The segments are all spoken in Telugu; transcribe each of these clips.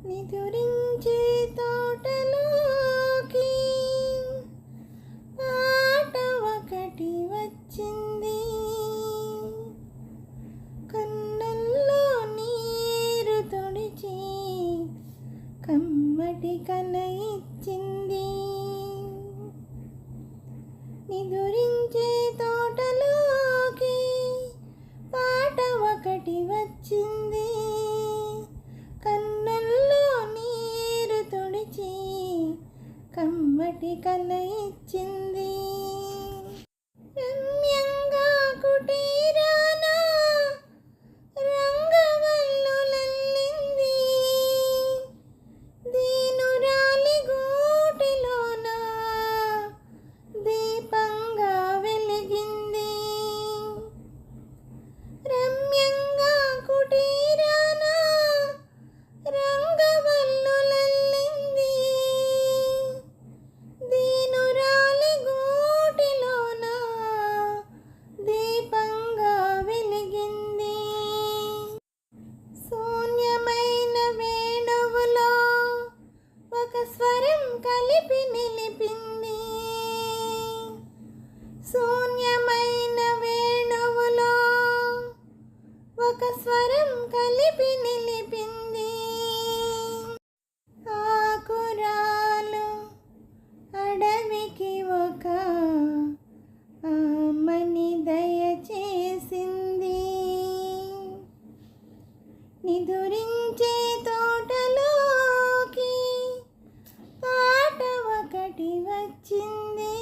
నిదురించే తోటలోకి పాట ఒకటి వచ్చింది, కన్నుల్లో నీరు తుడిచి కమ్మటి కల ఇచ్చింది. నిదురించే తోటలోకి పాట ఒకటి వచ్చింది, కన్నుల్లో నీరు తుడిచి కమ్మటి కల ఇచ్చింది. రమ్యంగా కుటీరాన రంగవల్లులల్లింది, దీనురాలి గూటిలోన దీపంగా వెలిగింది. రమ్యంగా కుటీరాన రంగవల్లులల్లింది, దీనురాలి గూటిలోన దీపంగా వెలిగింది. శూన్యమైన వేణువులో ఒక స్వరం కలిపి నిలిపింది, శూన్యమైన వేణువులో ఒక స్వరం కలిపి నిలిపింది. ఆకురాలు అడవికి ఒక ఆమని దయచేసింది, నిదురించే తోటలోకి పాట ఒకటి వచ్చింది,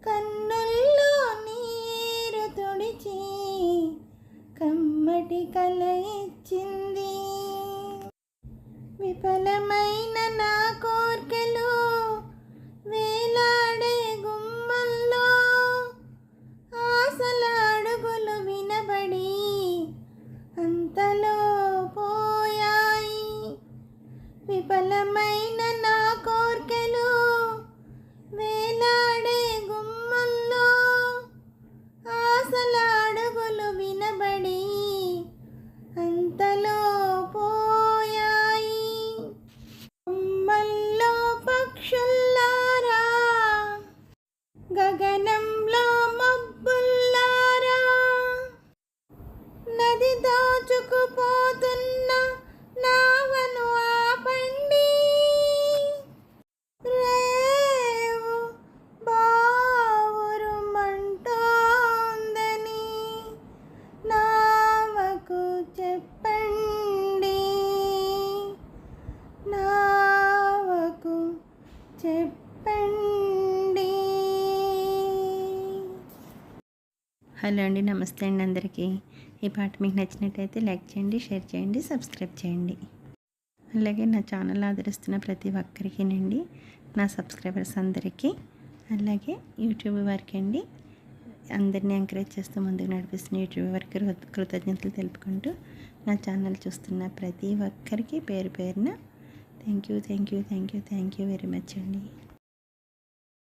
కన్నుల్లో నీరు తుడిచి కమ్మటి కల ఇచ్చింది. విఫలమైన నా కోర్కెలు వేలాడే గుమ్మల్లో ఆశల అడుగులు వినబడి అంతలో పోయాయి. విఫలమైన నా కోర్కెలు వేలాడే గుమ్మల్లో ఆశల అడుగులు వినబడి అంతలో పోయాయి. కొమ్మల్లో పక్షుల్లారా, గగనంలో మబ్బుల్లారా, నది దోచుకుపోతున్న నావను ఆపండి. రేవు బావురుమంటోందని నావకు చెప్పండి, నావకు చెప్పండి. హలో అండి, నమస్తే అండి అందరికీ. ఈ పాట మీకు నచ్చినట్టయితే లైక్ చేయండి, షేర్ చేయండి, సబ్స్క్రైబ్ చేయండి. అలాగే నా ఛానల్ ఆదరిస్తున్న ప్రతి ఒక్కరికినండి, నా సబ్స్క్రైబర్స్ అందరికీ, అలాగే యూట్యూబ్ వారికి అండి, అందరినీ ఎంకరేజ్ చేస్తూ ముందుకు నడిపిస్తున్న యూట్యూబ్ వారికి కృతజ్ఞతలు తెలుపుకుంటూ నా ఛానల్ చూస్తున్న ప్రతి ఒక్కరికి పేరు పేరున థ్యాంక్ యూ వెరీ మచ్ అండి.